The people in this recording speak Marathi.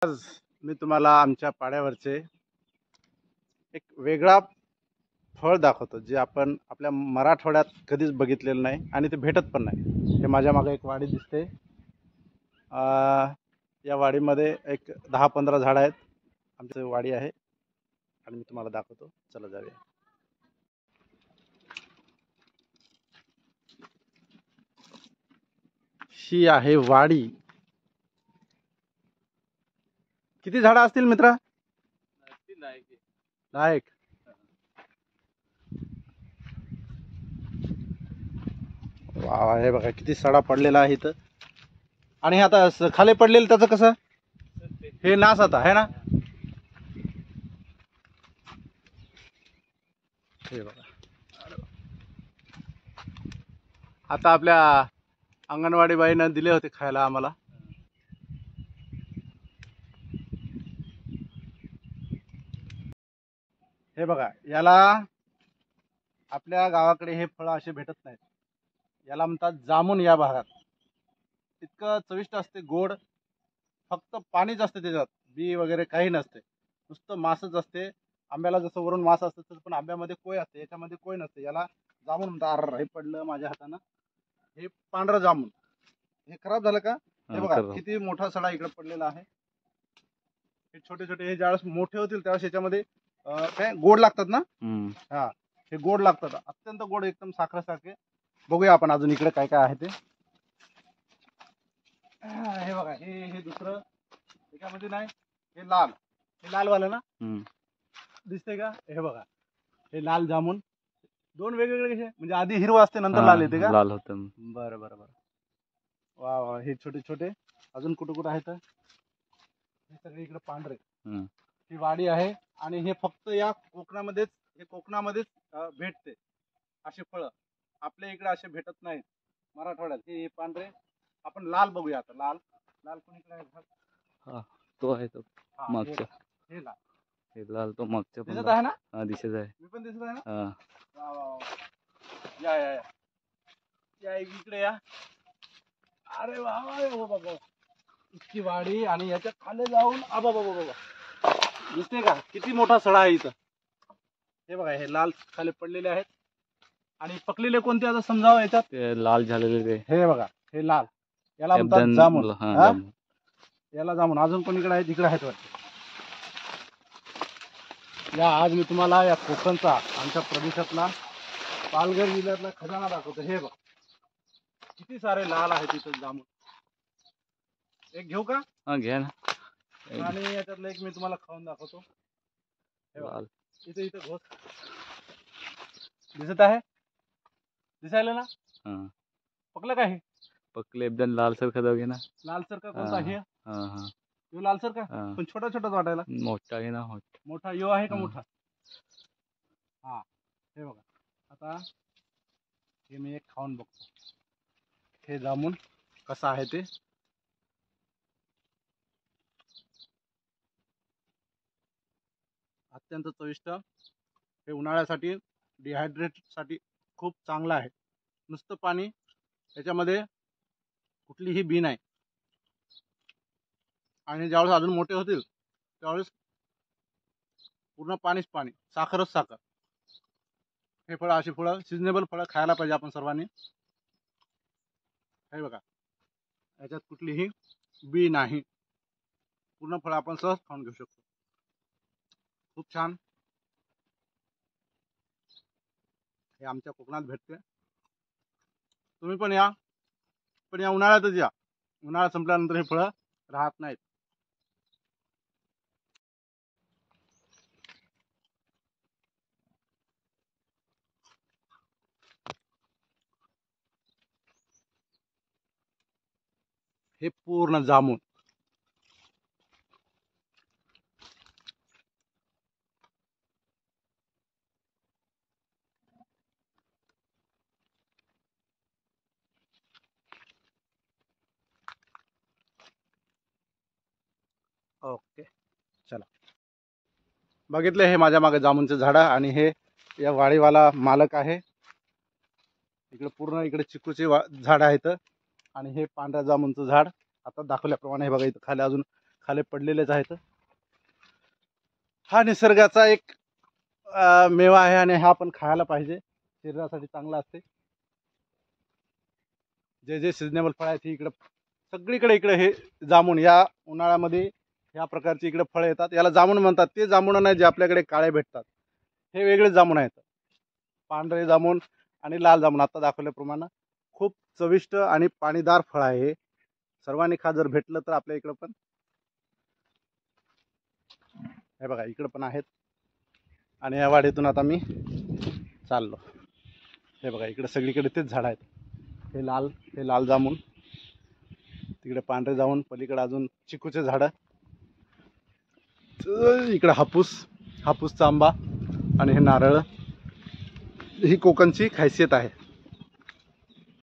आज मी तुम्हाला आमच्या पाड्यावरचे एक वेगळा फळ दाखवतो जे आपण आपल्या मराठवाड्यात कधीच बघितलेलं नाही आणि ते भेटत पण नाही। हे माझ्या मागे एक वाडी दिसते। या वाडीमध्ये एक 10-15 झाडं आहेत। आमची वाडी आहे आणि मी तुम्हाला दाखवतो, चला जाऊया। ही आहे वाडी। किती झाडं असतील मित्रा? नायक वा, हे बघा किती सडा पडलेला आहे इथं। आणि हे आता खाली पडलेलं त्याचं कसं हे नास आता आहे ना। हे बघा आता आपल्या अंगणवाडी बाईनं दिले होते खायला आम्हाला। हे बघा, याला आपल्या गावाकडे हे फळ असे भेटत नाहीत। याला म्हणतात जामुन। या भागात इतकं चविष्ट असते, गोड, फक्त पाणीच असते त्याच्यात, बी वगैरे काही नसते, नुसतं मासच असते। आंब्याला जसं वरून मास असतं तसं पण आंब्यामध्ये कोय असते, याच्यामध्ये कोय नसते। याला जामुन म्हणतात। अरे हे पडलं माझ्या हातानं, हे पांढरं जामुन। हे खराब झालं का? हे बघा किती मोठा सडा इकडे पडलेला आहे। हे छोटे छोटे, हे ज्यावेळेस मोठे होतील त्यावेळेस याच्यामध्ये काय गोड लागतात ना। हा, हे गोड लागतात, अत्यंत गोड, एकदम साखरेसारखे। बघूया आपण अजून इकडे काय काय आहे ते। हे बघा, हे दुसरं त्याच्यामध्ये नाही, हे लाल, हे लालवालं ना, दिसते का? हे बघा, हे लाल जामुन। दोन वेगवेगळे कसे, म्हणजे आधी हिरवं असते नंतर लाल येते का? लाल होतं। बरं बरं बरं, वा वा। हे छोटे छोटे अजून कुठं कुठं आहेत? हे सगळे इकडे पांढरे। ही वाडी आहे आणि हे फक्त या कोकणामध्येच, हे कोकणामध्येच भेटते असे फळं। आपल्या इकडे असे भेटत नाहीत मराठवाड्यात। हे पांढरे, आपण लाल बघूया आता। लाल लाल कोणीकडे आहे? तो आहे, तो मागच्या, हे लाल, हे लाल तो मागच्या दिसत आहे ना? हा, दिसत आहे। मी पण दिसत आहे ना? वा वा वा, या या या या इकडे या। अरे वा वा बाबा, इतकी वाडी आणि याच्या खाली जाऊन आबा बाबा बाबा, दिसते का किती मोठा सडा आहे इथं? हे बघा, हे लाल खाली पडलेले आहेत आणि पकलेले कोणते आता समजावं याच्यात? ते लाल झालेले ते, हे बघा, हे लाल, याला म्हणतात जामुन। याला जामुन। अजून कोणीकडे आहेत? इकडे आहेत वाटतं। या, आज मी तुम्हाला या कोकणचा, आमच्या प्रदेशातला, पालघर जिल्ह्यातला खजाना दाखवतो। हे बघा किती सारे लाल आहेत इथं जामुन। एक घेऊ का? हा, घ्या ना। आणि याच्यातलं एक मी तुम्हाला खाऊन दाखवतो। हे बघा, इथे इथे घोस दिसत आहे, दिसायला ना? पकलं का? हे पकले, एकदम लालसर खा घे ना। लालसर का? कोणता? हे यो लालसर का? पण छोटा छोटाच वाटायला। मोठा आहे ना, मोठा यो आहे का मोठा? हा, हे बघा, आता हे मी एक खाऊन बघतो, हे जामुन कसं आहे ते। अत्यंत चविष्ट, हे उन्हाळ्यासाठी, डिहायड्रेट साठी खूप चांगलं आहे। नुसतं पाणी, याच्यामध्ये कुठलीही बी नाही। आणि ज्यावेळेस अजून मोठे होतील त्यावेळेस पूर्ण पाणीच पाणी, साखरच साखर। हे फळं, अशी फळं, सिजनेबल फळं खायला पाहिजे आपण सर्वांनी। हे बघा, याच्यात कुठलीही बी नाही, पूर्ण फळं आपण सहज खाऊन घेऊ शकतो। खूप छान, हे आमच्या कोकणात भेटते। तुम्ही पण या, पण या उन्हाळ्यातच या। उन्हाळा संपल्यानंतर हे फळं राहत नाहीत। हे पूर्ण जामुन। ओके, चला, बघितले, हे माझ्या मागे जामुनचे झाडं आणि हे या वाडीवाला मालक आहे। इकडे पूर्ण इकडे चिकूचे झाड आहेत आणि हे पांढऱ्या जामुनचं झाड। आता दाखवल्याप्रमाणे हे बघा, इथं खाली अजून खाली पडलेलेच आहेत. हा निसर्गाचा एक मेवा आहे आणि हा आपण खायला पाहिजे, शरीरासाठी चांगला असते. जे जे सिजनेबल फळ आहेत ही इकडं सगळीकडे इकडे हे जामुन या उन्हाळ्यामध्ये ह्या प्रकारची इकडे फळं येतात. याला जामुन म्हणतात. ते जामुन नाही जे आपल्याकडे काळे भेटतात, हे वेगळे जामुन आहेत. पांढरे जामुन आणि लाल जामुन आता दाखवल्याप्रमाणे खूप चविष्ट आणि पाणीदार फळ आहे हे. सर्वांनी खा, जर भेटलं तर. आपल्या इकडं पण हे बघा, इकडं पण आहेत. आणि या वाडीतून आता मी चाललो. हे बघा, इकडे सगळीकडे तेच झाड आहेत. हे लाल जामुन, तिकडे पांढरे जामुन, पलीकडे अजून चिकूचे झाडं, इकडे हापूसचा आंबा आणि हे नारळ. ही कोकणची खासियत आहे.